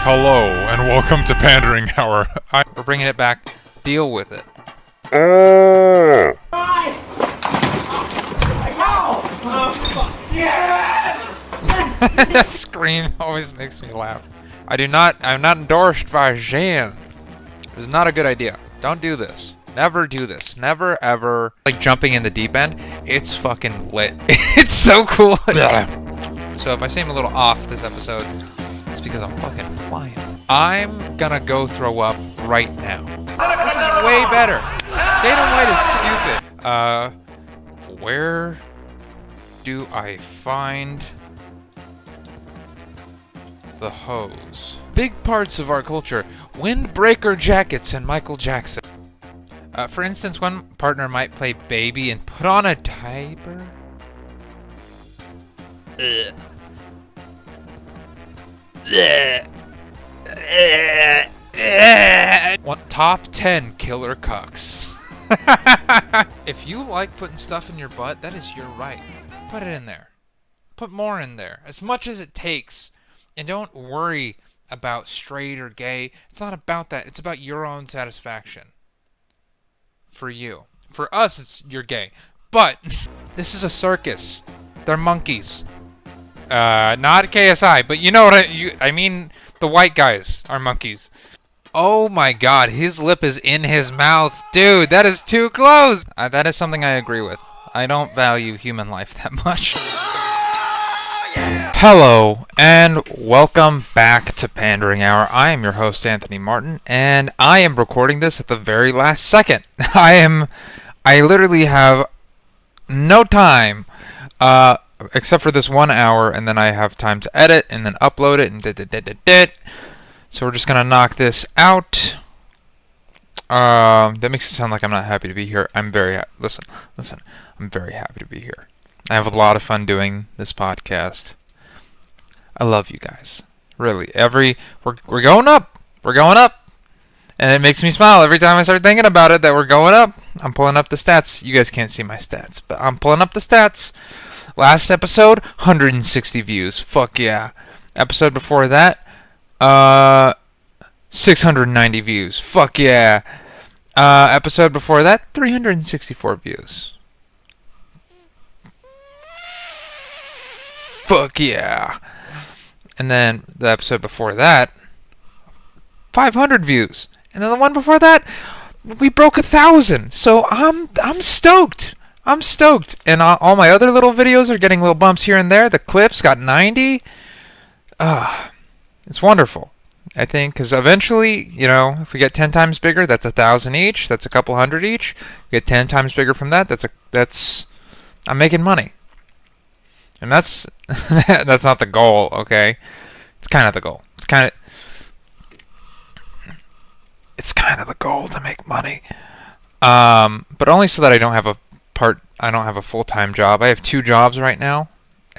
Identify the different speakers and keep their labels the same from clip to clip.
Speaker 1: Hello, and welcome to Pandering Hour.
Speaker 2: We're bringing it back. Deal with it. That scream always makes me laugh. I'm not endorsed by Jean. This is not a good idea. Don't do this. Never do this. Never, ever. Like jumping in the deep end, it's fucking lit. It's so cool. So if I seem a little off this episode, it's because I'm fucking flying. I'm gonna go throw up right now. This is way better. Data White is stupid. Where do I find the hose? Big parts of our culture. Windbreaker jackets and Michael Jackson. For instance, one partner might play baby and put on a diaper. Ugh. Top 10 killer cucks. If you like putting stuff in your butt, that is your right. Put it in there. Put more in there. As much as it takes. And don't worry about straight or gay. It's not about that. It's about your own satisfaction. For you. For us, it's you're gay. But this is a circus. They're monkeys. Not KSI, but you know what I mean. The white guys are monkeys. Oh my god, his lip is in his mouth. Dude, that is too close. That is something I agree with. I don't value human life that much. Hello, and welcome back to Pandering Hour. I am your host, Anthony Martin, and I am recording this at the very last second. I literally have no time, except for this 1 hour, and then I have time to edit, and then upload it, and So we're just gonna knock this out. That makes it sound like I'm not happy to be here. I'm very listen. I'm very happy to be here. I have a lot of fun doing this podcast. I love you guys. Really. We're going up. We're going up. And it makes me smile every time I start thinking about it that we're going up. I'm pulling up the stats. You guys can't see my stats, but I'm pulling up the stats. Last episode, 160 views. Fuck yeah. Episode before that, 690 views. Fuck yeah. Episode before that, 364 views. Fuck yeah. And then the episode before that, 500 views. And then the one before that, we broke 1,000. So I'm stoked. I'm stoked. And all my other little videos are getting little bumps here and there. The clips got 90. It's wonderful. I think, because eventually, you know, if we get 10 times bigger, that's 1,000 each. That's a couple hundred each. We get 10 times bigger from that. I'm making money. And that's not the goal, okay? It's kind of the goal. It's kind of the goal to make money. But only so that I don't have a full-time job. I have 2 jobs right now.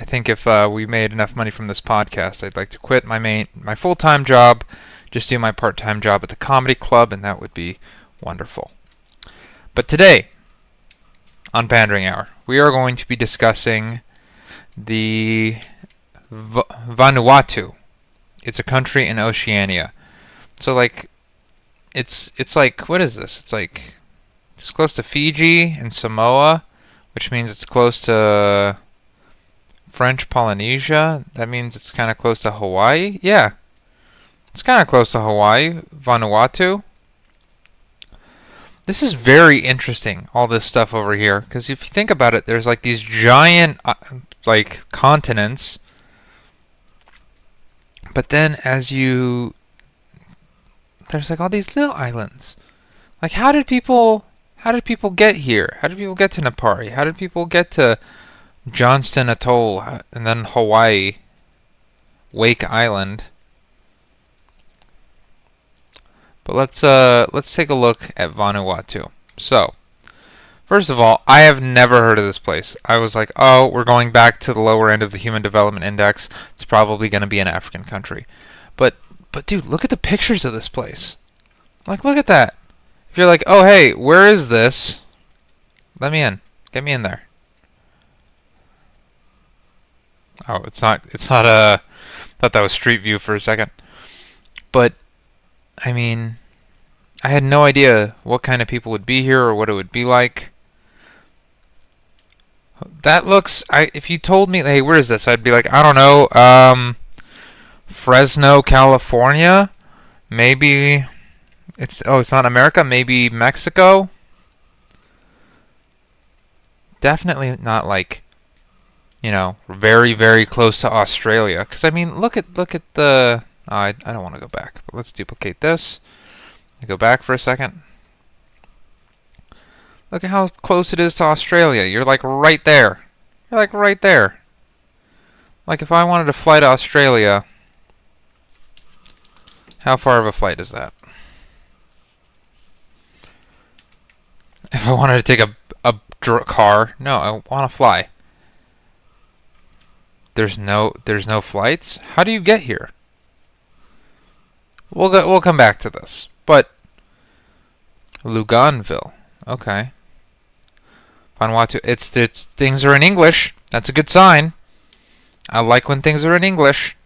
Speaker 2: I think if we made enough money from this podcast, I'd like to quit my full-time job, just do my part-time job at the comedy club, and that would be wonderful. But today, on Pandering Hour, we are going to be discussing the Vanuatu. It's a country in Oceania. So like, it's like, what is this? It's close to Fiji and Samoa, which means it's close to French Polynesia. That means it's kind of close to Hawaii. Yeah, it's kind of close to Hawaii, Vanuatu. This is very interesting, all this stuff over here, because if you think about it, there's like these giant like continents, but then there's like all these little islands. Like, how did people get here? How did people get to Nepari? How did people get to Johnston Atoll and then Hawaii, Wake Island? But let's take a look at Vanuatu. So, first of all, I have never heard of this place. I was like, oh, we're going back to the lower end of the Human Development Index. It's probably going to be an African country. But dude, look at the pictures of this place. Like, look at that. If you're like, oh, hey, where is this? Let me in. Get me in there. Oh, it's not thought that was Street View for a second. But, I mean, I had no idea what kind of people would be here or what it would be like. That looks... if you told me, hey, where is this? I'd be like, I don't know, Fresno, California? Maybe... it's not America? Maybe Mexico? Definitely not like, very, very close to Australia. Because, I mean, look at the... I don't want to go back, but let's duplicate this. Go back for a second. Look at how close it is to Australia. You're like right there. You're like right there. Like if I wanted to fly to Australia, how far of a flight is that? If I wanted to take a car, no, I want to fly. There's no flights. How do you get here? We'll come back to this. But Luganville, okay. Vanuatu. It's things are in English. That's a good sign. I like when things are in English.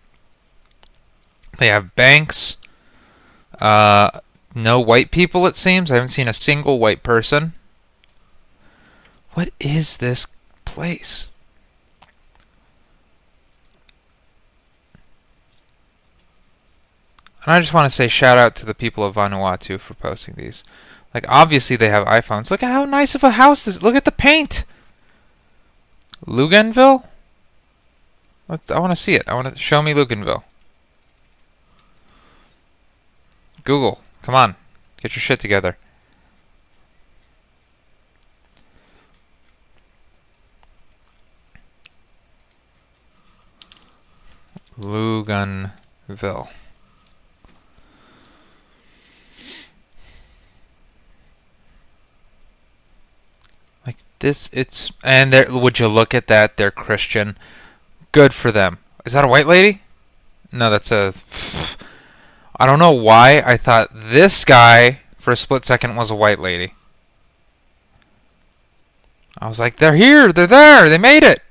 Speaker 2: They have banks. No white people, it seems. I haven't seen a single white person. What is this place? And I just want to say shout out to the people of Vanuatu for posting these. Like, obviously they have iPhones. Look at how nice of a house this is. Look at the paint. Luganville? I want to see it. I want to show me Luganville. Google, come on. Get your shit together. Luganville. Like this, and there. Would you look at that? They're Christian. Good for them. Is that a white lady? No, that's a... I don't know why I thought this guy, for a split second, was a white lady. I was like, they're here! They're there! They made it!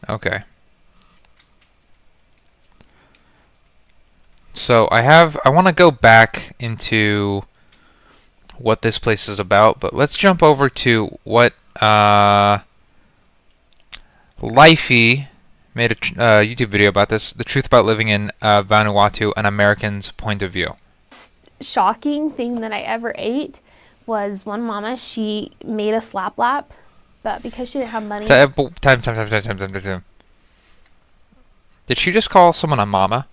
Speaker 2: Okay. So, I want to go back into what this place is about, but let's jump over to what, Lifey made a YouTube video about this. The truth about living in Vanuatu, an American's point of view.
Speaker 3: Shocking thing that I ever ate was one mama, she made a slap lap, but because she didn't have money...
Speaker 2: Time. Did she just call someone a mama?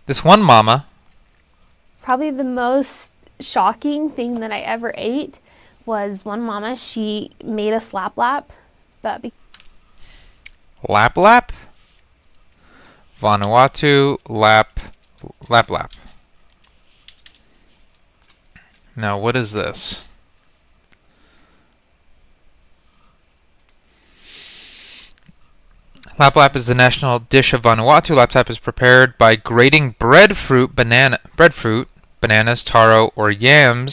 Speaker 2: This one mama...
Speaker 3: Probably the most shocking thing that I ever ate was one mama, she made a slap lap, but...
Speaker 2: Lap? Vanuatu, lap. Now, what is this? Lap is the national dish of Vanuatu. Lap is prepared by grating breadfruit, bananas, taro, or yam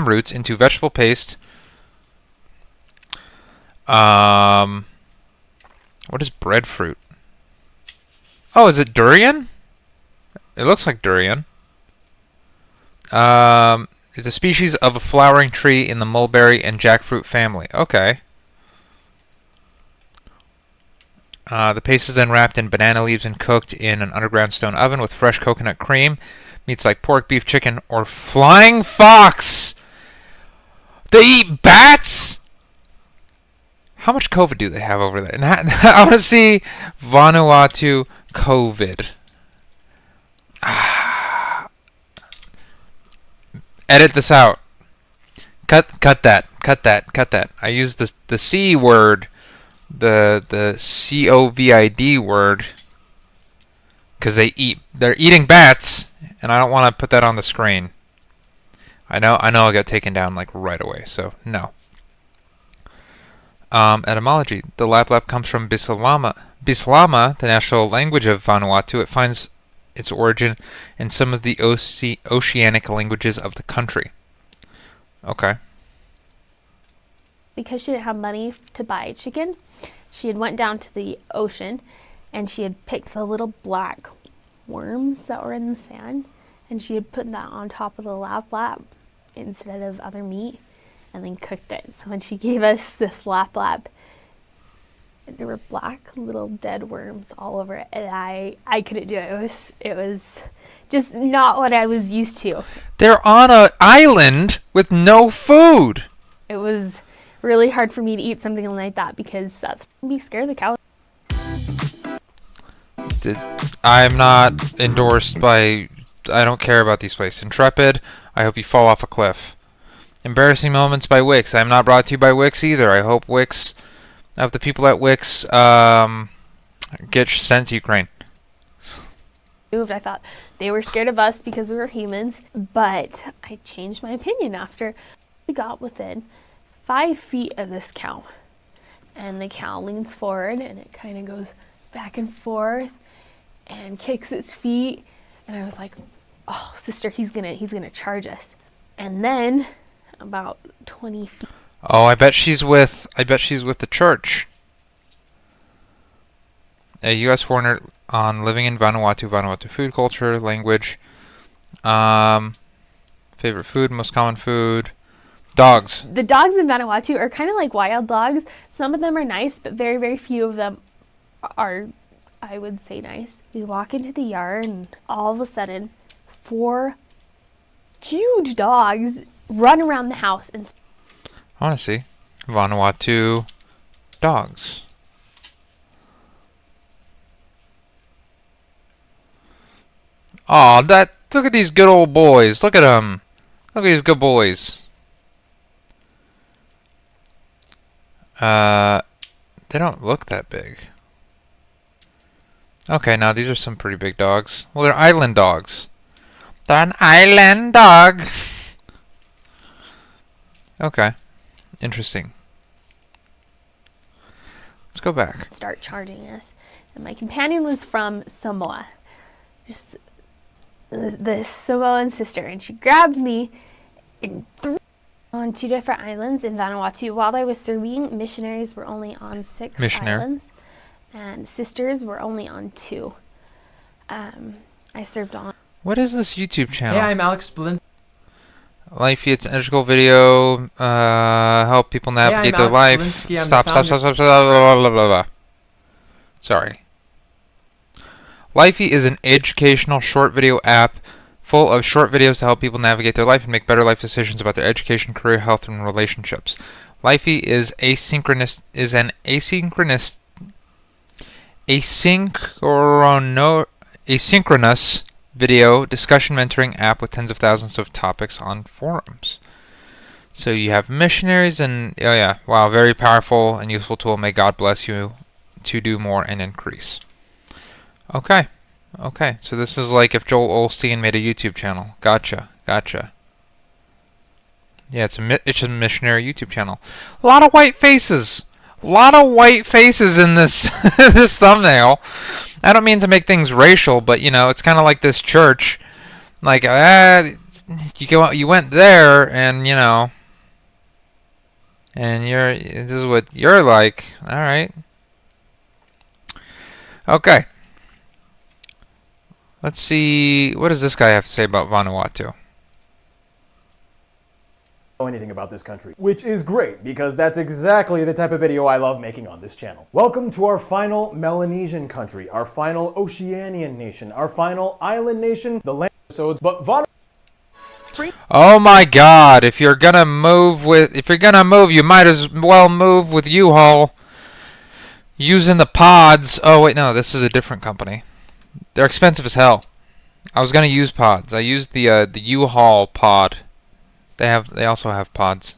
Speaker 2: roots into vegetable paste. What is breadfruit? Oh, is it durian? It looks like durian. It's a species of a flowering tree in the mulberry and jackfruit family. Okay. The paste is then wrapped in banana leaves and cooked in an underground stone oven with fresh coconut cream. Meats like pork, beef, chicken, or flying fox. They eat bats? How much COVID do they have over there? And I want to see Vanuatu COVID. Edit this out. Cut that. I used the C word, the COVID word, because they're eating bats, and I don't want to put that on the screen. I know I'll get taken down like right away. So no. Etymology. The Lap comes from Bislama, the national language of Vanuatu. It finds its origin in some of the oceanic languages of the country. Okay.
Speaker 3: Because she didn't have money to buy chicken, she had went down to the ocean and she had picked the little black worms that were in the sand, and she had put that on top of the lap lap instead of other meat, and then cooked it. So when she gave us this lap lap, there were black little dead worms all over it, and I couldn't do it. It was just not what I was used to.
Speaker 2: They're on an island with no food.
Speaker 3: It was really hard for me to eat something like that because that's me scared the cow.
Speaker 2: I'm not endorsed by. I don't care about these places. Intrepid, I hope you fall off a cliff. Embarrassing moments by Wix. I'm not brought to you by Wix either. I hope Wix, of the people at Wix, get sent to Ukraine.
Speaker 3: I thought they were scared of us because we were humans, but I changed my opinion after we got within 5 feet of this cow, and the cow leans forward and it kind of goes back and forth and kicks its feet, and I was like, oh sister, he's gonna charge us. And then about 20 feet.
Speaker 2: Oh, I bet she's with the church. A U.S. foreigner on living in Vanuatu food culture, language, favorite food, most common food, dogs.
Speaker 3: The dogs in Vanuatu are kind of like wild dogs. Some of them are nice, but very, very few of them are, I would say, nice. We walk into the yard, and all of a sudden, 4 huge dogs run around the house. And
Speaker 2: I want to see Vanuatu dogs. Aw, look at these good old boys. Look at them. Look at these good boys. They don't look that big. Okay, now these are some pretty big dogs. Well, they're island dogs. They're an island dog. Okay. Interesting. Let's go back.
Speaker 3: Start charging us. And my companion was from Samoa. Just the Samoan sister, and she grabbed me and threw on 2 different islands in Vanuatu. While I was serving, missionaries were only on 6 islands, and sisters were only on 2. I served on.
Speaker 2: What is this YouTube channel?
Speaker 4: Hey, I'm Alex Blin.
Speaker 2: Lifey, it's an educational video. Help people navigate their life. Stop. Blah, blah, blah. Sorry. Lifey is an educational short video app full of short videos to help people navigate their life and make better life decisions about their education, career, health, and relationships. Lifey is an asynchronous video discussion mentoring app with tens of thousands of topics on forums. So you have missionaries and, oh yeah, wow, very powerful and useful tool. May God bless you to do more and increase. Okay. Okay. So this is like if Joel Osteen made a YouTube channel. Gotcha. Gotcha. Yeah, it's a missionary YouTube channel. A lot of white faces. A lot of white faces in this this thumbnail. I don't mean to make things racial, but you know, it's kind of like this church. Like, you went there, and you know, and this is what you're like. All right. Okay. Let's see, what does this guy have to say about Vanuatu?
Speaker 5: Know anything about this country, which is great because that's exactly the type of video I love making on this channel. Welcome to our final Melanesian country, our final Oceanian nation, our final island nation, the land episodes, but Vanuatu.
Speaker 2: Oh my God! If you're gonna move, you might as well move with U-Haul. Using the pods. Oh wait, no, this is a different company. They're expensive as hell. I was gonna use pods. I used the U-Haul pod. They also have pods.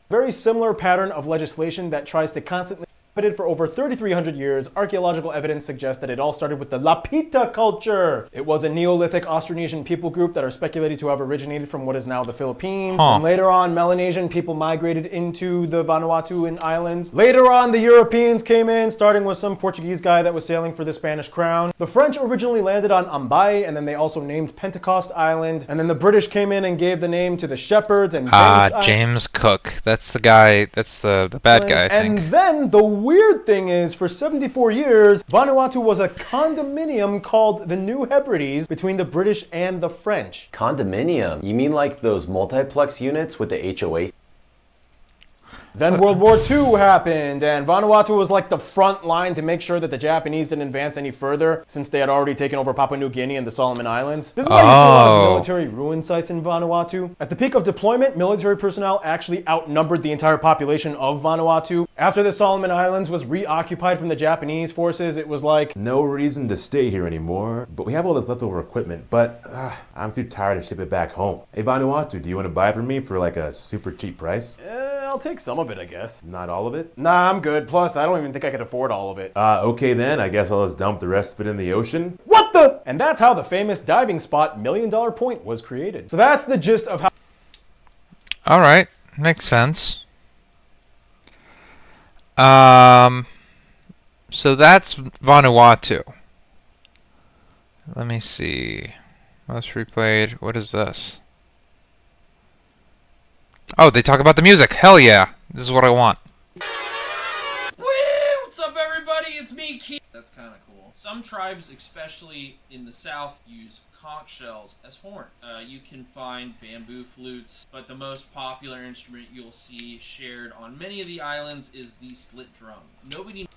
Speaker 5: Very similar pattern of legislation that tries to constantly For over 3,300 years, archaeological evidence suggests that it all started with the Lapita culture. It was a Neolithic Austronesian people group that are speculated to have originated from what is now the Philippines. And later on, Melanesian people migrated into the Vanuatuan islands. Later on, the Europeans came in, starting with some Portuguese guy that was sailing for the Spanish crown. The French originally landed on Ambay, and then they also named Pentecost Island. And then the British came in and gave the name to the Shepherds and
Speaker 2: James Cook. That's the guy. That's the bad guy, I think.
Speaker 5: And then the weird thing is, for 74 years, Vanuatu was a condominium called the New Hebrides between the British and the French.
Speaker 4: Condominium? You mean like those multiplex units with the HOA?
Speaker 5: Then World War II happened, and Vanuatu was like the front line to make sure that the Japanese didn't advance any further, since they had already taken over Papua New Guinea and the Solomon Islands. This is why you see a lot of military ruin sites in Vanuatu. At the peak of deployment, military personnel actually outnumbered the entire population of Vanuatu. After the Solomon Islands was reoccupied from the Japanese forces, it was like,
Speaker 6: no reason to stay here anymore, but we have all this leftover equipment, but I'm too tired to ship it back home. Hey Vanuatu, do you want to buy from me for like a super cheap price?
Speaker 5: I'll take some of it, I guess.
Speaker 6: Not all of it?
Speaker 5: Nah, I'm good. Plus, I don't even think I could afford all of it.
Speaker 6: Okay then, I guess I'll just dump the rest of it in the ocean.
Speaker 5: What the? And that's how the famous diving spot $1 Million Point was created. So that's the gist of how...
Speaker 2: Alright, makes sense. So that's Vanuatu. Let me see. Most replayed. What is this? Oh, they talk about the music. Hell yeah. This is what I want.
Speaker 7: Woo! What's up, everybody? It's me, Keith. That's kind of cool. Some tribes, especially in the south, use conch shells as horns. You can find bamboo flutes, but the most popular instrument you'll see shared on many of the islands is the slit drum. Nobody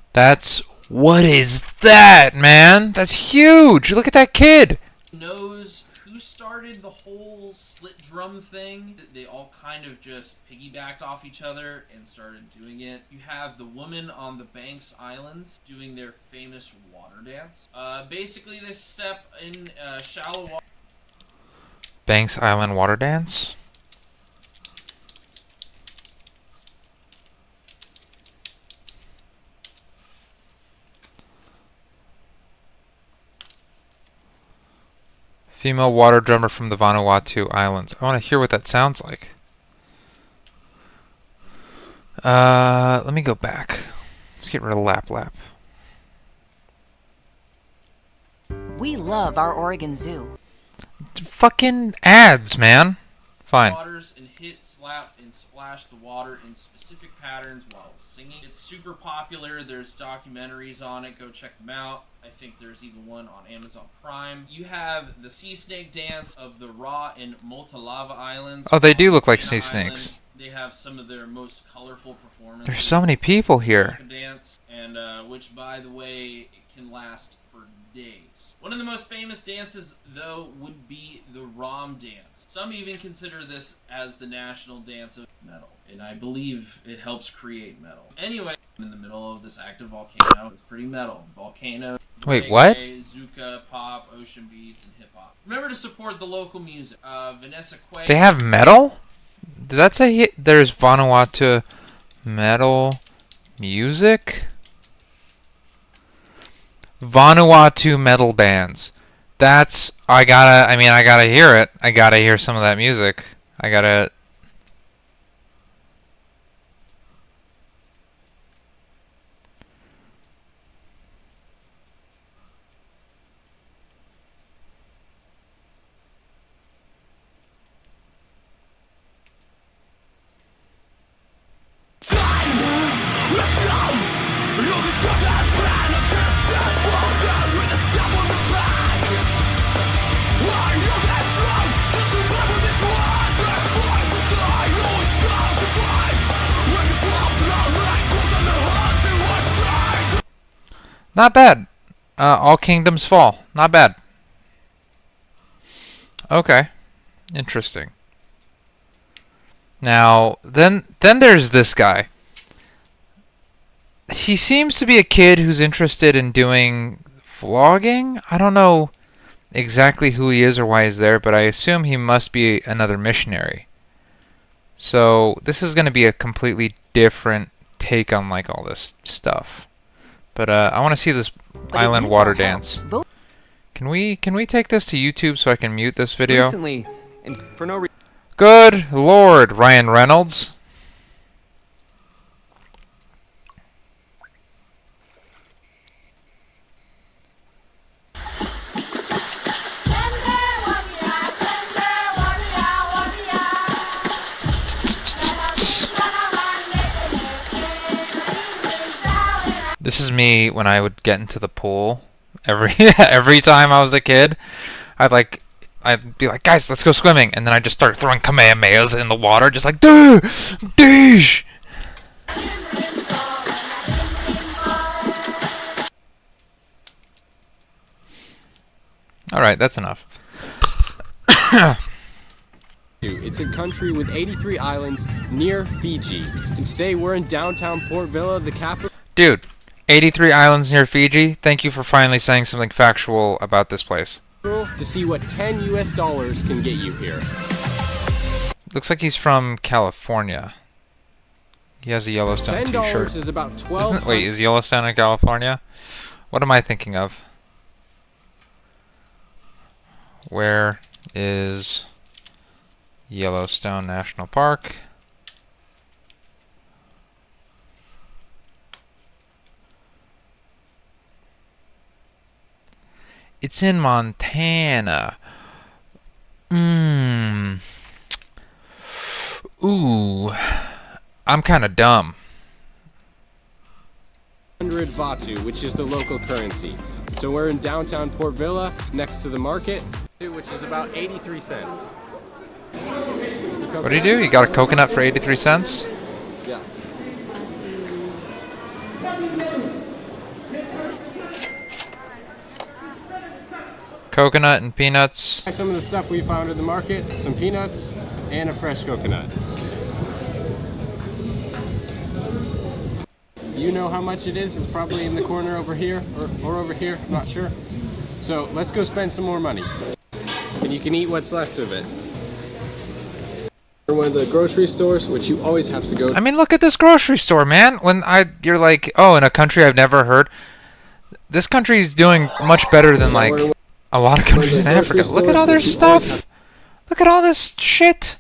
Speaker 2: What is that, man? That's huge. Look at that kid.
Speaker 7: knows who started the whole slit drum thing. They all kind of just piggybacked off each other and started doing it. You have the woman on the Banks Islands doing their famous water dance. Basically, this step in shallow water.
Speaker 2: Banks Island water dance? Female water drummer from the Vanuatu Islands. I want to hear what that sounds like. Let me go back. Let's get rid of Lap Lap.
Speaker 8: We love our Oregon Zoo.
Speaker 2: Fucking ads, man. Fine.
Speaker 7: Waters and hit, slap, and splash the water in specific patterns while singing. It's super popular. There's documentaries on it. Go check them out. I think there's even one on Amazon Prime. You have the sea snake dance of the Ra and Motalava Islands.
Speaker 2: Oh, they do look like sea
Speaker 7: Island.
Speaker 2: snakes.
Speaker 7: They have some of their most colorful performances.
Speaker 2: There's so many people here.
Speaker 7: Dance, and which, by the way, can last for days. One of the most famous dances, though, would be the Ram dance. Some even consider this as the national dance of metal, and I believe it helps create metal. Anyway, I'm in the middle of this active volcano. It's pretty metal. Volcano.
Speaker 2: Wait, what?
Speaker 7: Zuka, pop, ocean beats, and hip hop. Remember to support the local music. Vanessa Quay.
Speaker 2: They have metal? Did that say there's Vanuatu metal music? Vanuatu metal bands. I gotta hear it. I gotta hear some of that music. I gotta... Not bad. All Kingdoms Fall. Not bad. Okay. Interesting. Now, then there's this guy. He seems to be a kid who's interested in doing vlogging. I don't know exactly who he is or why he's there, but I assume he must be another missionary. So, this is going to be a completely different take on like all this stuff. But I want to see this
Speaker 8: But it
Speaker 2: island
Speaker 8: needs
Speaker 2: water
Speaker 8: our help.
Speaker 2: dance.
Speaker 8: Vote
Speaker 2: Can we take this to YouTube so I can mute this video?
Speaker 9: Recently, and for no reason.
Speaker 2: Good Lord, Ryan Reynolds. This is me when I would get into the pool every time I was a kid. I'd be like, guys, let's go swimming, and then I'd just start throwing kamehamehas in the water, just like, duh, deesh. All right, that's enough.
Speaker 9: It's a country with 83 islands near Fiji. And today we're in downtown Port Vila, the capital.
Speaker 2: Dude, 83 islands near Fiji. Thank you for finally saying something factual about this place.
Speaker 9: To see what $10 US can get you here.
Speaker 2: Looks like he's from California. He has a Yellowstone
Speaker 9: $10
Speaker 2: t-shirt.
Speaker 9: is about 12.
Speaker 2: Wait, is Yellowstone in California? What am I thinking of? Where is Yellowstone National Park? It's in Montana. Ooh. I'm kind of dumb.
Speaker 9: 100 Vanuatu, which is the local currency. So we're in downtown Port Vila, next to the market, which is about 83 cents.
Speaker 2: What do you do? You got a coconut for 83 cents?
Speaker 9: Yeah.
Speaker 2: Coconut and peanuts.
Speaker 9: Some of the stuff we found at the market, some peanuts and a fresh coconut. You know how much it is? It's probably in the corner over here or over here, I'm not sure. So let's go spend some more money. And you can eat what's left of it. One of the grocery stores, which you always have to go to.
Speaker 2: I mean, look at this grocery store, man. You're like, oh, in a country I've never heard. This country's doing much better than like a lot of countries in Africa. Look at all their stuff. Look at all this shit.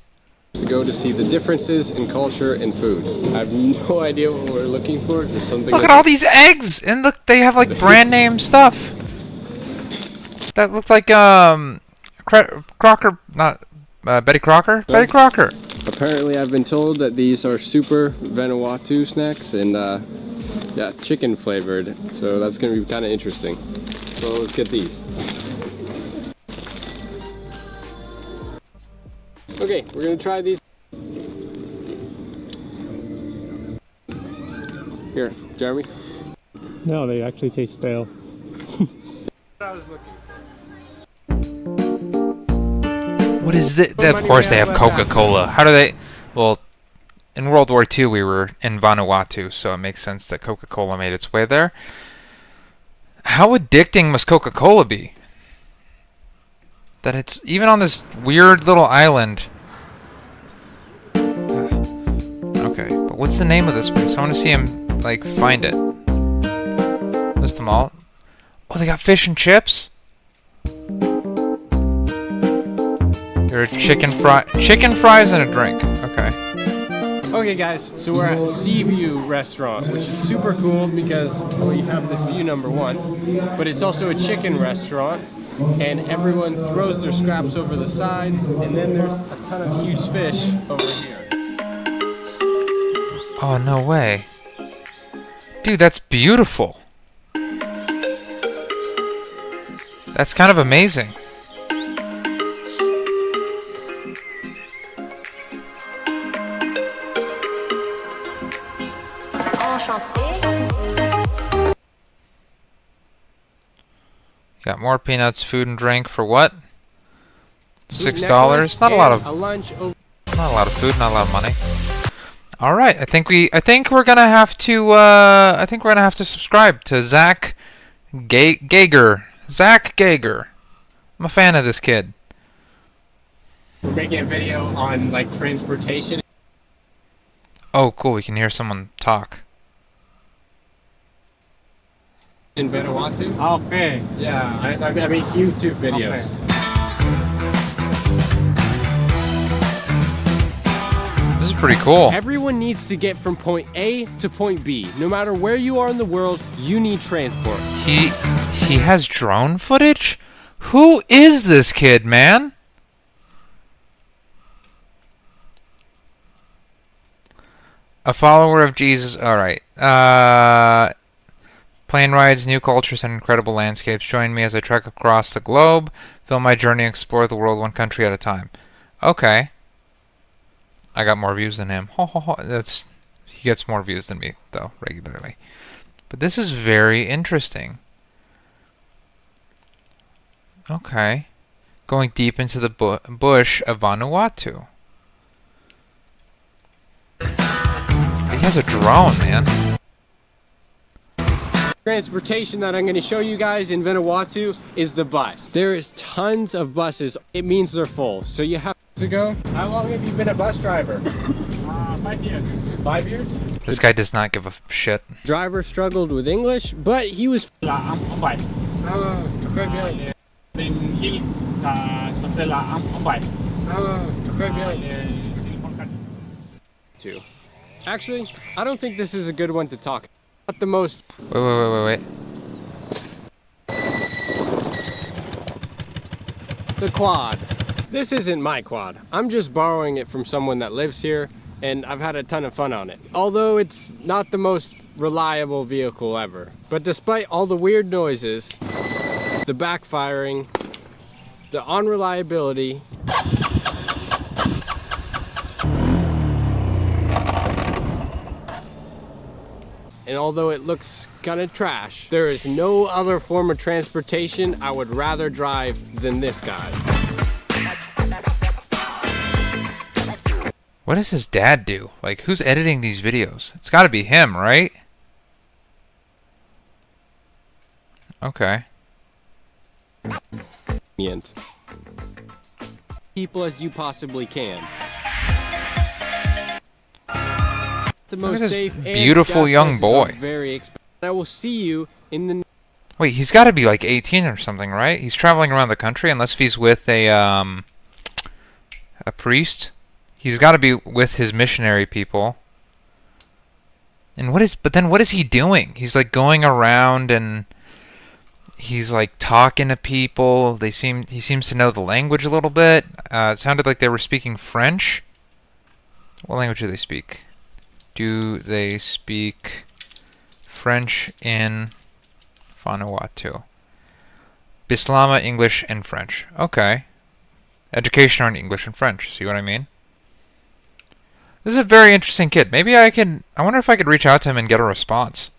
Speaker 9: To go to see the differences in culture and food. I have no idea what we're looking for. There's something.
Speaker 2: Look at all these eggs, and look, they have like brand name stuff. That looks like Crocker, not Betty Crocker. Betty Crocker.
Speaker 9: Apparently, I've been told that these are super Vanuatu snacks and yeah, chicken flavored. So that's gonna be kind of interesting. So let's get these. Okay, we're gonna try these. Here, Jeremy.
Speaker 10: No, they actually taste stale.
Speaker 9: I was looking.
Speaker 2: What is this? Of course they have Coca-Cola. How do they? Well, in World War II we were in Vanuatu, so it makes sense that Coca-Cola made its way there. How addicting must Coca-Cola be? That it's even on this weird little island. Okay, but what's the name of this place? I want to see him, like, find it. List them all. Oh, they got fish and chips? There are chicken fries and a drink. Okay.
Speaker 9: Okay guys, so we're at Seaview Restaurant, which is super cool because, well, you have this view, number one, but it's also a chicken restaurant, and everyone throws their scraps over the side, and then there's a ton of huge fish over here.
Speaker 2: Oh, no way. Dude, that's beautiful. That's kind of amazing. Got more peanuts, food and drink for what? $6. Not a lot of food, not a lot of money. All right, I think we're gonna have to subscribe to Zach Gager. Zach Gager. I'm a fan of this kid.
Speaker 9: We're making a video on like transportation.
Speaker 2: Oh, cool. We can hear someone talk.
Speaker 9: in Vanuatu.
Speaker 10: Okay.
Speaker 9: Yeah, I make YouTube videos.
Speaker 2: This is pretty cool.
Speaker 9: Everyone needs to get from point A to point B. No matter where you are in the world, you need transport.
Speaker 2: He has drone footage? Who is this kid, man? A follower of Jesus. All right. Plane rides, new cultures, and incredible landscapes. Join me as I trek across the globe, film my journey, and explore the world one country at a time. Okay. I got more views than him. He gets more views than me, though, regularly. But this is very interesting. Okay. Going deep into the bush of Vanuatu. He has a drone, man.
Speaker 9: Transportation that I'm going to show you guys in Vanuatu is the bus. There is tons of buses. It means they're full. So you have to go. How long have you been a bus driver?
Speaker 10: 5 years.
Speaker 9: 5 years?
Speaker 2: This guy does not give a shit.
Speaker 9: Driver struggled with English, but he was... Actually, I don't think this is a good one to talk. Not the most...
Speaker 2: Wait.
Speaker 9: The quad. This isn't my quad. I'm just borrowing it from someone that lives here, and I've had a ton of fun on it. Although it's not the most reliable vehicle ever. But despite all the weird noises, the backfiring, the unreliability, and although it looks kind of trash, there is no other form of transportation I would rather drive than this guy.
Speaker 2: What does his dad do? Like, who's editing these videos? It's got to be him, right? Okay.
Speaker 9: People as you possibly can. The
Speaker 2: Look
Speaker 9: most
Speaker 2: at this
Speaker 9: safe and
Speaker 2: beautiful
Speaker 9: gas
Speaker 2: young
Speaker 9: prices
Speaker 2: boy.
Speaker 9: are very expensive. I will see you in the...
Speaker 2: Wait, he's got to be like 18 or something, right? He's traveling around the country, unless he's with a priest. He's got to be with his missionary people. And but then what is he doing? He's like going around and he's like talking to people. He seems to know the language a little bit. It sounded like they were speaking French. What language do they speak? Do they speak French in Vanuatu? Bislama, English, and French. Okay. Education on English and French. See what I mean? This is a very interesting kid. Maybe I wonder if I could reach out to him and get a response.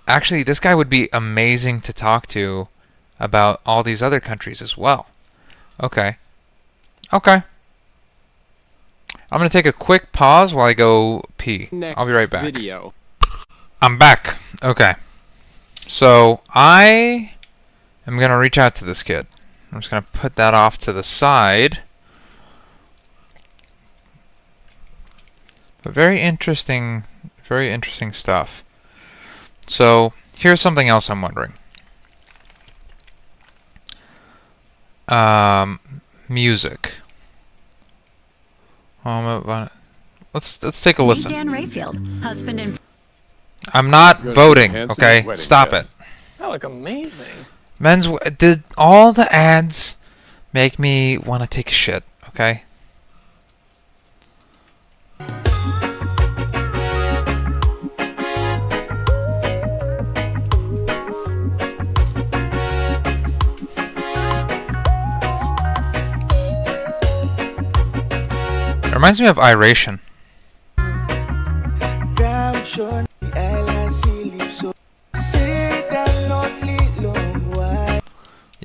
Speaker 2: Actually, this guy would be amazing to talk to about all these other countries as well. Okay. Okay. I'm going to take a quick pause while I go pee. I'll be right back.
Speaker 9: Video.
Speaker 2: I'm back. Okay. So, I am going to reach out to this kid. I'm just going to put that off to the side. But very interesting stuff. So, here's something else I'm wondering. Music. Let's take a listen.
Speaker 8: Dan Rayfield, husband and...
Speaker 2: I'm not voting, okay? Stop it.
Speaker 11: That look amazing.
Speaker 2: Did all the ads make me want to take a shit, okay? It reminds me of Iration.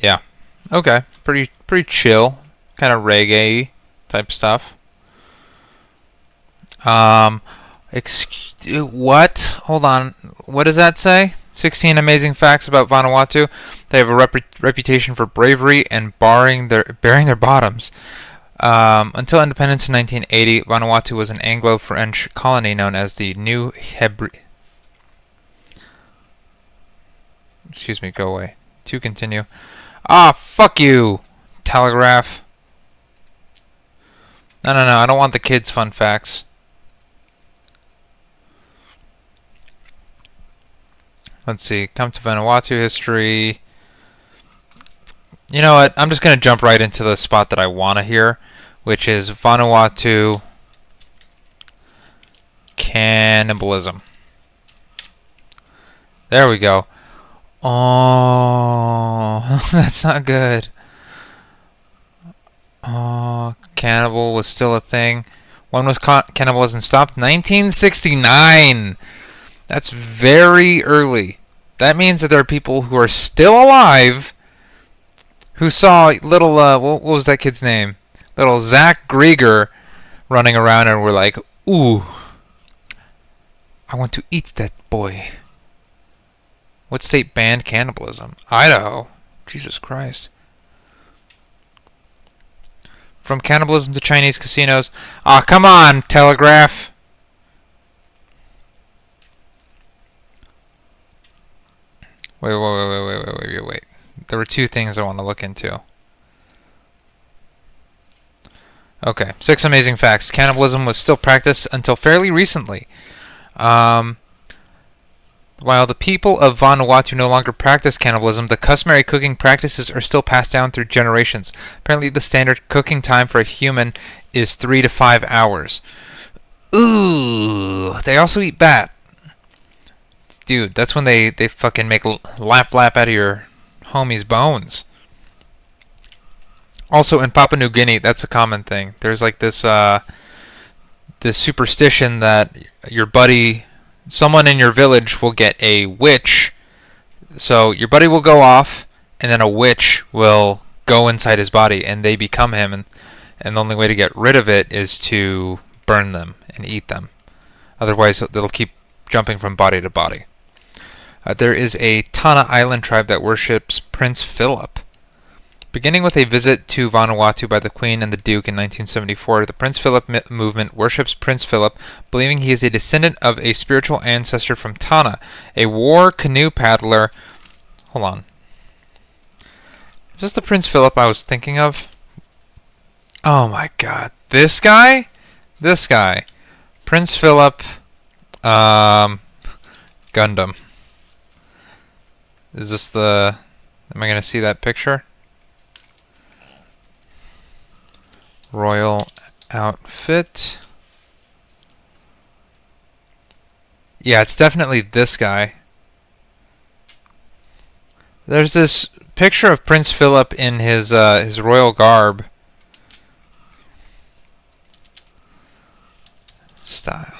Speaker 2: Yeah. Okay. Pretty chill. Kind of reggae type stuff. What? Hold on. What does that say? 16 amazing facts about Vanuatu. They have a reputation for bravery and bearing their bottoms. Until independence in 1980, Vanuatu was an Anglo-French colony known as the New Excuse me, go away. To continue. Ah, fuck you, Telegraph. No, I don't want the kids' fun facts. Let's see, come to Vanuatu history. You know what, I'm just going to jump right into the spot that I want to hear, which is Vanuatu cannibalism. There we go. Oh, that's not good. Oh, cannibal was still a thing. When was cannibalism stopped? 1969! That's very early. That means that there are people who are still alive who saw little, what was that kid's name? Little Zach Grieger running around and were like, ooh, I want to eat that boy. What state banned cannibalism? Idaho. Jesus Christ. From cannibalism to Chinese casinos. Ah, come on, Telegraph. Wait. There were two things I want to look into. Okay, 6 amazing facts. Cannibalism was still practiced until fairly recently. While the people of Vanuatu no longer practice cannibalism, the customary cooking practices are still passed down through generations. Apparently, the standard cooking time for a human is 3 to 5 hours. Ooh, they also eat bat. Dude, that's when they fucking make lap out of your homie's bones. Also, in Papua New Guinea, that's a common thing. There's like this superstition that your buddy, someone in your village will get a witch. So your buddy will go off, and then a witch will go inside his body, and they become him. And the only way to get rid of it is to burn them and eat them. Otherwise, they'll keep jumping from body to body. There is a Tana Island tribe that worships Prince Philip. Beginning with a visit to Vanuatu by the Queen and the Duke in 1974, the Prince Philip movement worships Prince Philip, believing he is a descendant of a spiritual ancestor from Tana, a war canoe paddler. Hold on. Is this the Prince Philip I was thinking of? Oh my god. This guy? This guy. Prince Philip, Gundam. Is this the... Am I going to see that picture? Royal outfit. Yeah, it's definitely this guy. There's this picture of Prince Philip in his royal garb. Style.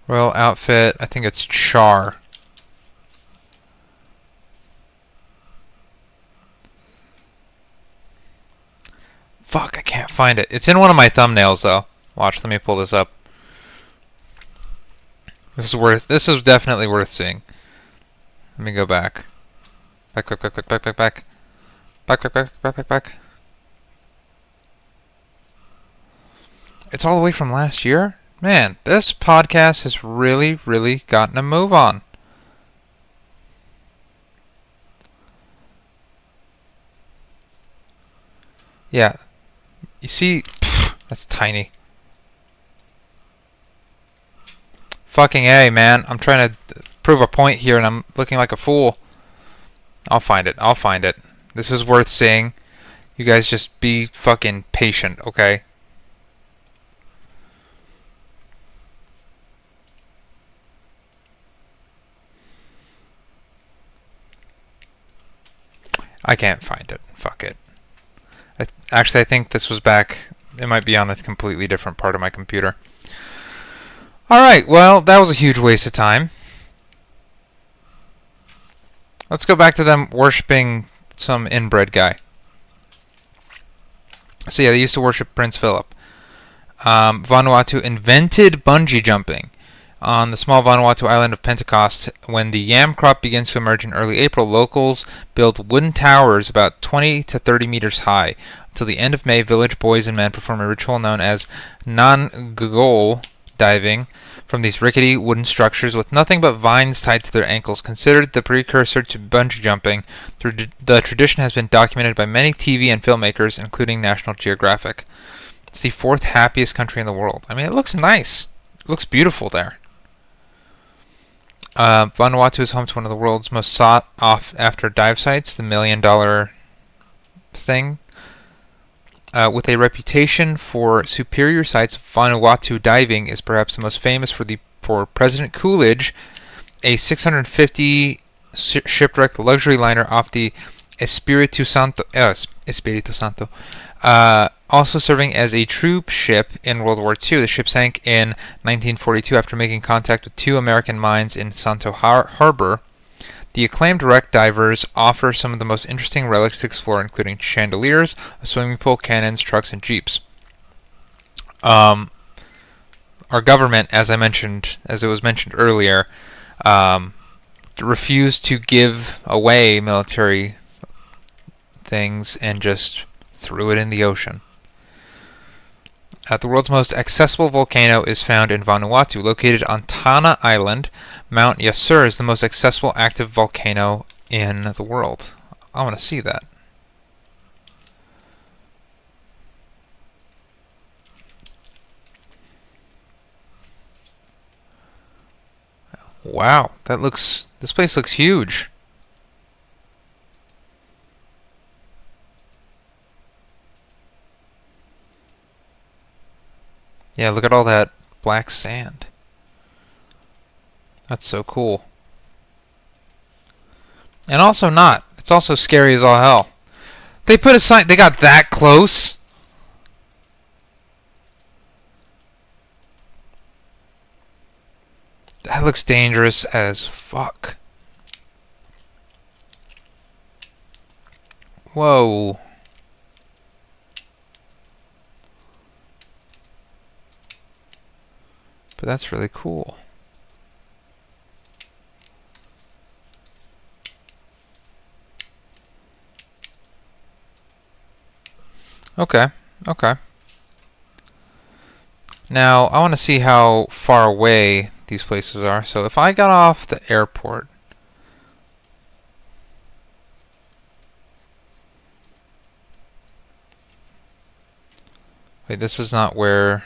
Speaker 2: Royal outfit. I think it's Char. Fuck, I can't find it. It's in one of my thumbnails, though. Watch, let me pull this up. This is definitely worth seeing. Let me go back. Back. It's all the way from last year? Man, this podcast has really, really gotten a move on. Yeah. You see, that's tiny. Fucking A, man. I'm trying to prove a point here and I'm looking like a fool. I'll find it. This is worth seeing. You guys just be fucking patient, okay? I can't find it. Fuck it. Actually, I think this was back... It might be on a completely different part of my computer. Alright, well, that was a huge waste of time. Let's go back to them worshipping some inbred guy. So yeah, they used to worship Prince Philip. Vanuatu invented bungee jumping on the small Vanuatu island of Pentecost. When the yam crop begins to emerge in early April, locals build wooden towers about 20 to 30 meters high. Until the end of May, village boys and men perform a ritual known as non-gogol diving from these rickety wooden structures with nothing but vines tied to their ankles. Considered the precursor to bungee jumping, the tradition has been documented by many TV and filmmakers, including National Geographic. It's the 4th happiest country in the world. I mean, it looks nice. It looks beautiful there. Vanuatu is home to one of the world's most sought-after dive sites, the $1 Million thing. With a reputation for superior sights, Vanuatu diving is perhaps the most famous for President Coolidge, a 650 shipwrecked luxury liner off the Espiritu Santo, also serving as a troop ship in World War II. The ship sank in 1942 after making contact with 2 American mines in Santo Harbor. The acclaimed wreck divers offer some of the most interesting relics to explore, including chandeliers, a swimming pool, cannons, trucks, and jeeps. Our government, as it was mentioned earlier, refused to give away military things and just threw it in the ocean. The world's most accessible volcano is found in Vanuatu. Located on Tana Island, Mount Yasur is the most accessible active volcano in the world. I want to see that. Wow, this place looks huge. Yeah, look at all that black sand. That's so cool. And also not. It's also scary as all hell. They put a sign. They got that close. That looks dangerous as fuck. Whoa. But that's really cool. Okay. Now, I want to see how far away these places are. So if I got off the airport, wait, this is not where...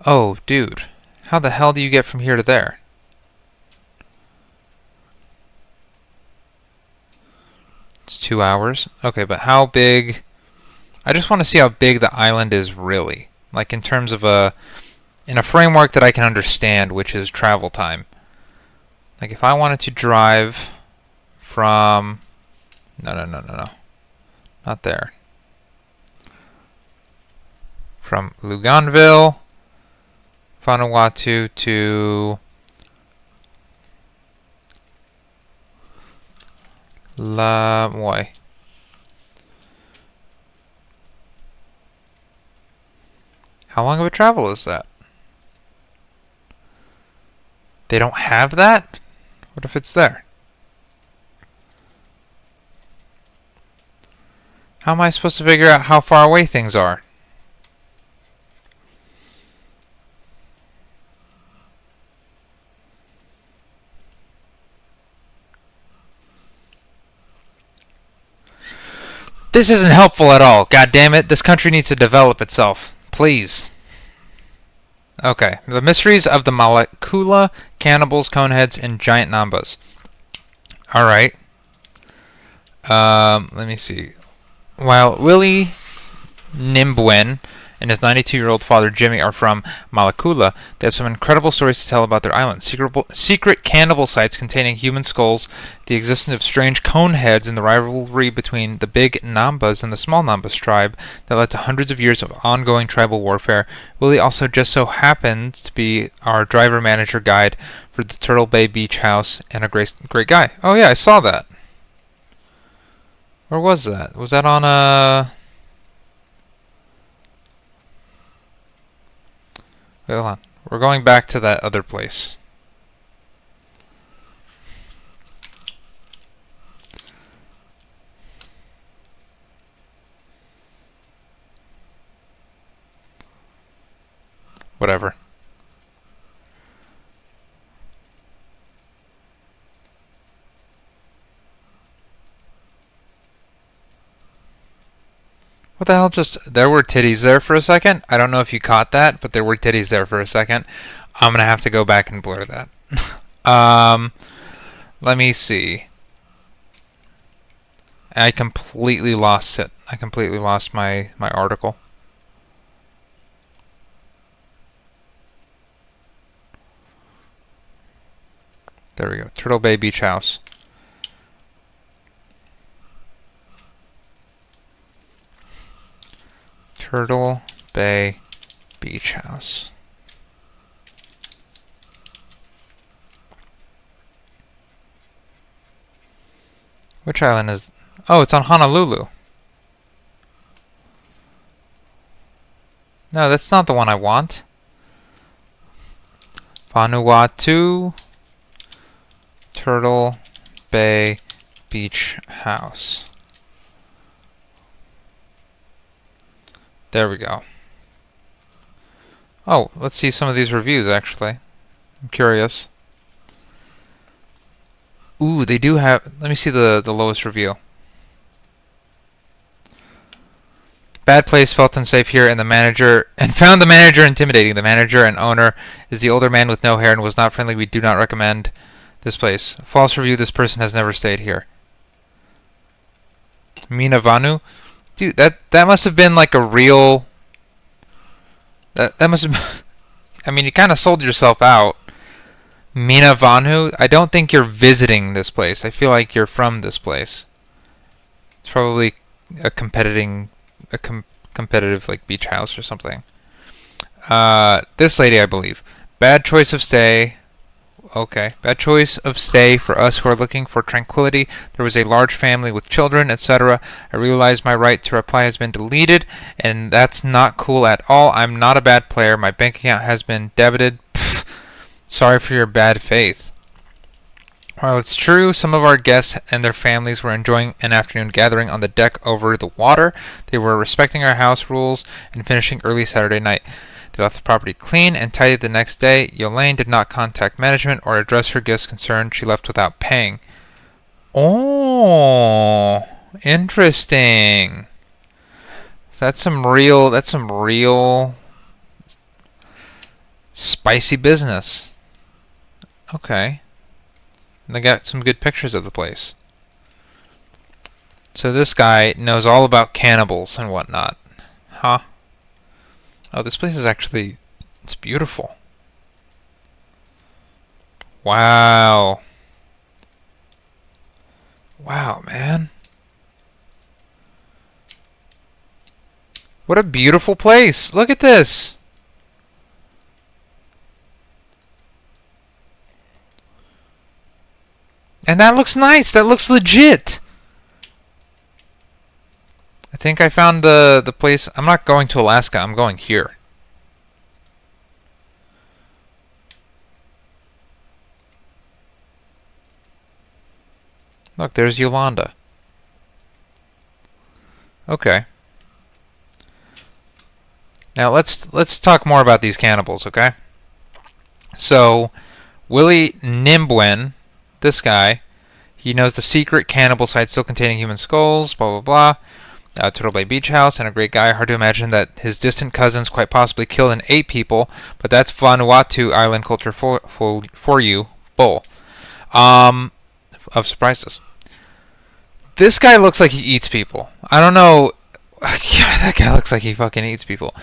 Speaker 2: Oh, dude. How the hell do you get from here to there? It's 2 hours. Okay, but how big... I just want to see how big the island is really. Like in terms of in a framework that I can understand, which is travel time. Like if I wanted to drive from... No. Not there. From Luganville, Vanuatu to La Moy. How long of a travel is that? They don't have that? What if it's there? How am I supposed to figure out how far away things are? This isn't helpful at all. God damn it. This country needs to develop itself. Please. Okay. The mysteries of the Malekula, cannibals, coneheads, and giant Nambas. Alright. Let me see. While Willie Nimbwen and his 92-year-old father Jimmy are from Malekula, they have some incredible stories to tell about their island. Secret cannibal sites containing human skulls, the existence of strange coneheads, and the rivalry between the big Nambas and the small Nambas tribe that led to hundreds of years of ongoing tribal warfare. Willie also just so happened to be our driver-manager guide for the Turtle Bay Beach House and a great guy. Oh yeah, I saw that. Where was that? Was that on a... Wait, hold on. We're going back to that other place. whatever. What the hell? There were titties there for a second. I don't know if you caught that, but there were titties there for a second. I'm gonna have to go back and blur that. Let me see. I completely lost it. I completely lost my article. There we go. Turtle Bay Beach House. Turtle Bay Beach House. Which island is... Oh, it's on Honolulu. No, that's not the one I want. Vanuatu. Turtle Bay Beach House. There we go. Oh, let's see some of these reviews, actually. I'm curious. Ooh, they do have... Let me see the lowest review. Bad place, felt unsafe here, and found the manager intimidating. The manager and owner is the older man with no hair and was not friendly. We do not recommend this place. False review, this person has never stayed here. Mina Vanu? Dude, that must have been like a real... That must have... I mean, you kind of sold yourself out. Mina Vanu? I don't think you're visiting this place. I feel like you're from this place. It's probably a competitive like beach house or something. This lady, I believe. Bad choice of stay. Okay. Bad choice of stay for us who are looking for tranquility. There was a large family with children, etc. I realize my right to reply has been deleted, and that's not cool at all. I'm not a bad player. My bank account has been debited. Pfft. Sorry for your bad faith. While it's true, some of our guests and their families were enjoying an afternoon gathering on the deck over the water. They were respecting our house rules and finishing early Saturday night. They left the property clean and tidy the next day. Yolaine did not contact management or address her guest concern. She left without paying. Oh, interesting. That's some real spicy business. Okay. And they got some good pictures of the place. So this guy knows all about cannibals and whatnot. Huh? Oh, this place is actually... It's beautiful. Wow. Wow, man. What a beautiful place. Look at this. And that looks nice. That looks legit. I think I found the place. I'm not going to Alaska. I'm going here. Look, there's Yolanda. Okay. Now let's talk more about these cannibals, okay? So, Willie Nimbwen, this guy, he knows the secret cannibal site still containing human skulls, blah, blah, blah. Turtle Bay Beach House, and a great guy. Hard to imagine that his distant cousins quite possibly killed and ate people, but that's Vanuatu island culture for you, bull. Of surprises. This guy looks like he eats people. I don't know. God, that guy looks like he fucking eats people.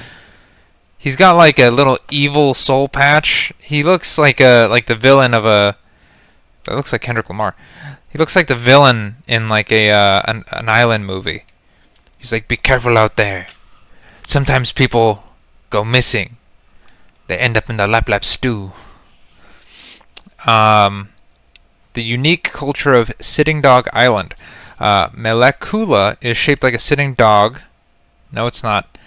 Speaker 2: He's got like a little evil soul patch. He looks like the villain of a... That looks like Kendrick Lamar. He looks like the villain in like an island movie. He's like, be careful out there. Sometimes people go missing. They end up in the lap lap stew. The unique culture of Sitting Dog Island. Melekula is shaped like a sitting dog. No, it's not.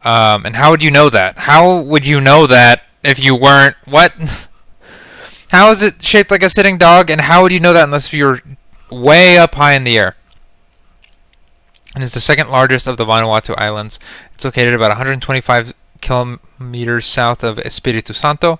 Speaker 2: And how would you know that? How would you know that if you weren't... What? How is it shaped like a sitting dog, and how would you know that unless you're way up high in the air? And it's the second largest of the Vanuatu Islands. It's located about 125 kilometers south of Espiritu Santo.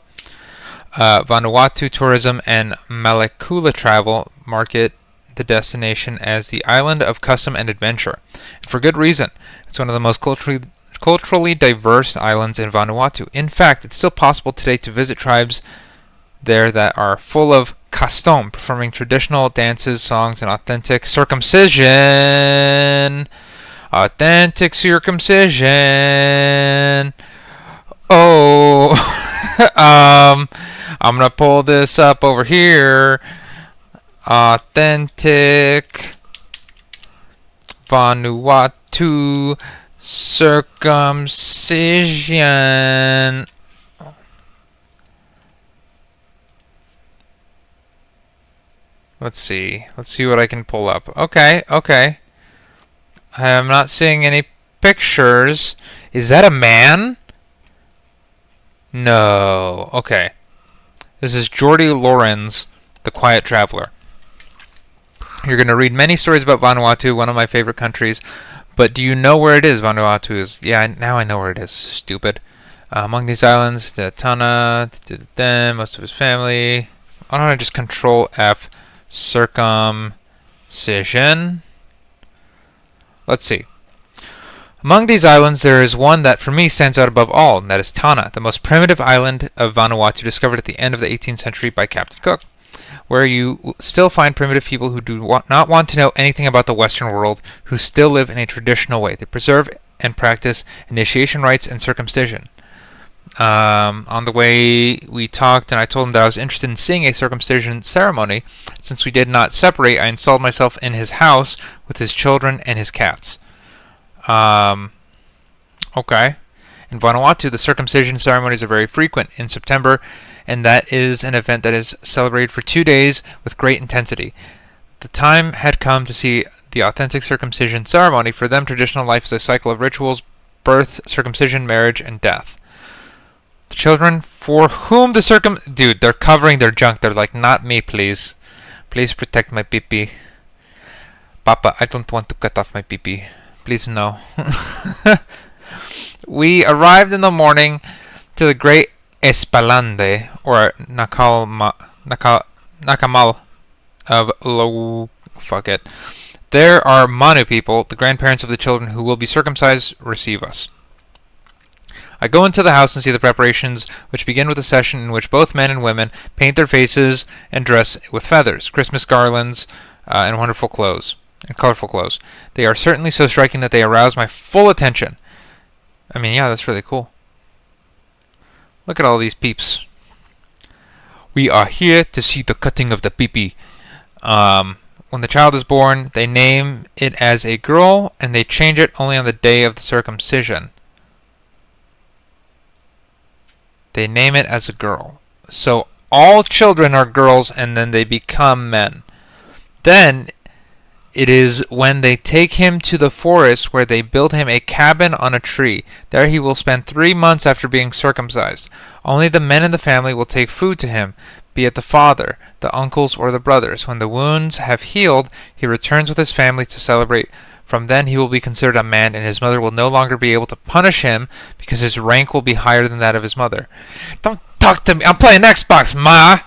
Speaker 2: Vanuatu tourism and Malekula travel market the destination as the island of custom and adventure. And for good reason. It's one of the most culturally diverse islands in Vanuatu. In fact, it's still possible today to visit tribes there that are full of custom, performing traditional dances, songs, and authentic circumcision. Authentic circumcision. Oh, I'm gonna pull this up over here. Authentic Vanuatu circumcision. Let's see what I can pull up. Okay. I'm not seeing any pictures. Is that a man? No. Okay. This is Jordi Lorenz, the Quiet Traveler. You're going to read many stories about Vanuatu, one of my favorite countries. But do you know where it is? Vanuatu is... Yeah, now I know where it is. Stupid. Among these islands, the Tana, most of his family. Why don't I just Control F? Circumcision. Let's see. Among these islands, there is one that, for me, stands out above all, and that is Tana, the most primitive island of Vanuatu, discovered at the end of the 18th century by Captain Cook, where you still find primitive people who do not want to know anything about the Western world, who still live in a traditional way. They preserve and practice initiation rites and circumcision. On the way, we talked, and I told him that I was interested in seeing a circumcision ceremony. Since we did not separate, I installed myself in his house with his children and his cats. Okay. In Vanuatu, the circumcision ceremonies are very frequent in September, and that is an event that is celebrated for 2 days with great intensity. The time had come to see the authentic circumcision ceremony. For them, traditional life is a cycle of rituals: birth, circumcision, marriage, and death. The children for whom the Dude, they're covering their junk. They're like, not me, please. Please protect my pee-pee. Papa, I don't want to cut off my pee-pee. Please, no. We arrived in the morning to the great Espalande, or Nakamal of fuck it. There are Manu people, the grandparents of the children who will be circumcised, receive us. I go into the house and see the preparations, which begin with a session in which both men and women paint their faces and dress with feathers, Christmas garlands, and wonderful clothes, and colorful clothes. They are certainly so striking that they arouse my full attention. I mean, yeah, that's really cool. Look at all these peeps. We are here to see the cutting of the pee-pee. When the child is born, they name it as a girl, and they change it only on the day of the circumcision. They name it as a girl. So all children are girls, and then they become men. Then it is when they take him to the forest where they build him a cabin on a tree. There he will spend 3 months after being circumcised. Only the men in the family will take food to him, be it the father, the uncles, or the brothers. When the wounds have healed, he returns with his family to celebrate. From then he will be considered a man, and his mother will no longer be able to punish him because his rank will be higher than that of his mother. Don't talk to me. I'm playing Xbox, Ma!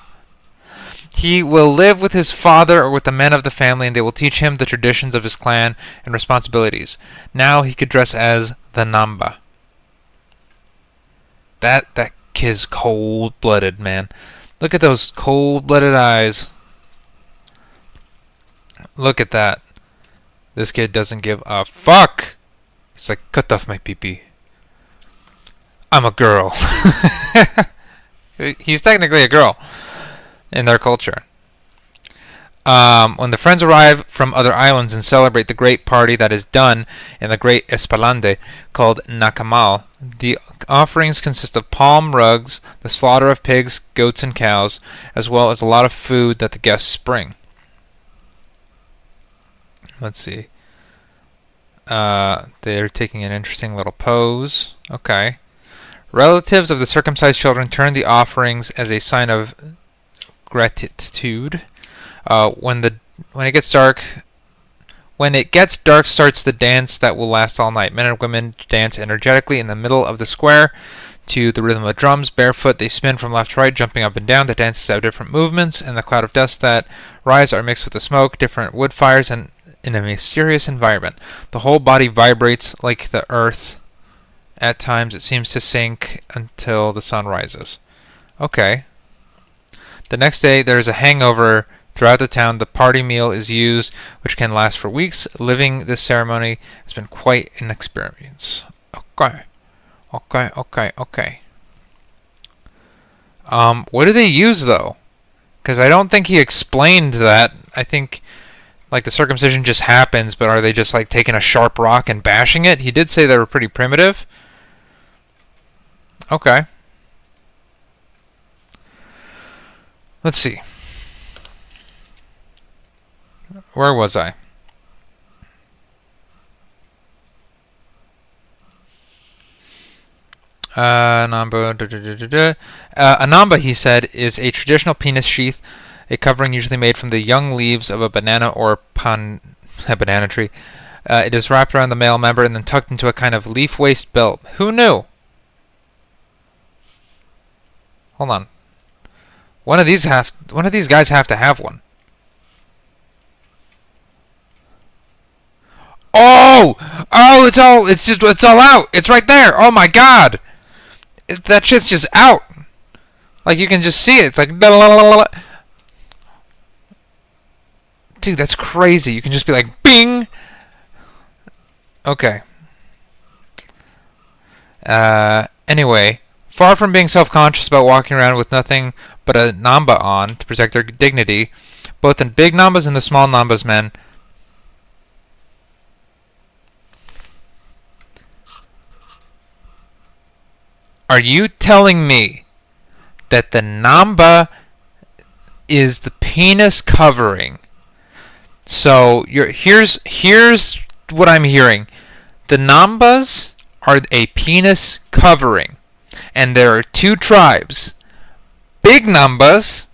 Speaker 2: He will live with his father or with the men of the family, and they will teach him the traditions of his clan and responsibilities. Now he could dress as the Namba. That kid's cold-blooded, man. Look at those cold-blooded eyes. Look at that. This kid doesn't give a fuck. He's like, cut off my pee-pee. I'm a girl. He's technically a girl in their culture. When the friends arrive from other islands and celebrate the great party that is done in the great Espalande called Nakamal, the offerings consist of palm rugs, the slaughter of pigs, goats, and cows, as well as a lot of food that the guests bring. Let's see. They're taking an interesting little pose. Okay. Relatives of the circumcised children turn the offerings as a sign of gratitude. When it gets dark, When it gets dark, starts the dance that will last all night. Men and women dance energetically in the middle of the square to the rhythm of drums. Barefoot, they spin from left to right, jumping up and down. The dances have different movements, and the cloud of dust that rise are mixed with the smoke, different wood fires, and in a mysterious environment. The whole body vibrates like the earth. At times, it seems to sink until the sun rises. Okay. The next day, there is a hangover throughout the town. The party meal is used, which can last for weeks. Living this ceremony has been quite an experience. Okay. What do they use, though? Because I don't think he explained that. I think, like, the circumcision just happens, but are they just, like, taking a sharp rock and bashing it? He did say they were pretty primitive. Okay. Let's see. Where was I? Namba. A Namba, he said, is a traditional penis sheath, a covering usually made from the young leaves of a banana or a banana tree. It is wrapped around the male member and then tucked into a kind of leaf waist belt. Who knew? Hold on. One of these guys have to have one. Oh! Oh, it's all out. It's right there. Oh my god. That shit's just out. Like, you can just see it. It's like, dude, that's crazy. You can just be like, bing. Okay. Anyway, far from being self-conscious about walking around with nothing but a Namba on to protect their dignity, both the big Nambas and the small Nambas men Are you telling me that the Namba is the penis covering? So here's what I'm hearing. The Nambas are a penis covering, and there are two tribes: big Nambas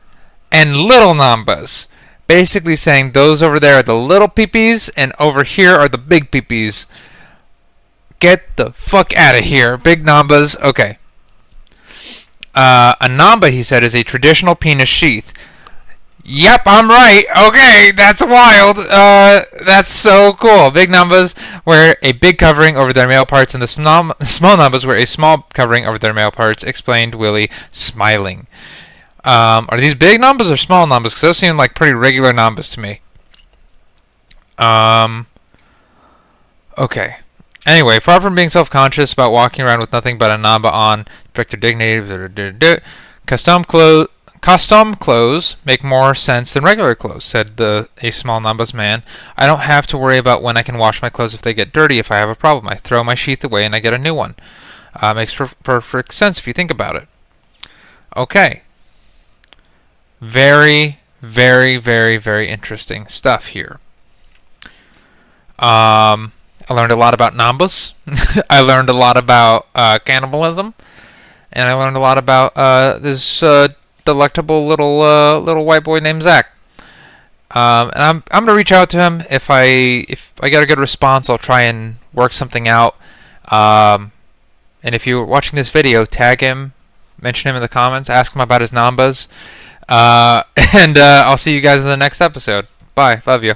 Speaker 2: and little Nambas. Basically saying those over there are the little peepees, and over here are the big peepees. Get the fuck out of here, big Nambas. Okay. A Namba, he said, is a traditional penis sheath. Yep, I'm right. Okay, that's wild. That's so cool. Big Nambas wear a big covering over their male parts, and the small Nambas wear a small covering over their male parts, explained Willie, smiling. Are these big Nambas or small Nambas? Because those seem like pretty regular Nambas to me. Okay. Anyway, far from being self-conscious about walking around with nothing but a Namba on, protect their dignity, custom clothes make more sense than regular clothes, said a small Namba's man. I don't have to worry about when I can wash my clothes if they get dirty. If I have a problem, I throw my sheath away and I get a new one. Makes perfect sense if you think about it. Okay. Very, very, very, very interesting stuff here. I learned a lot about Nambas. I learned a lot about cannibalism, and I learned a lot about this delectable little white boy named Zach. And I'm gonna reach out to him. If I get a good response, I'll try and work something out. And if you're watching this video, tag him, mention him in the comments, ask him about his Nambas, and I'll see you guys in the next episode. Bye. Love you.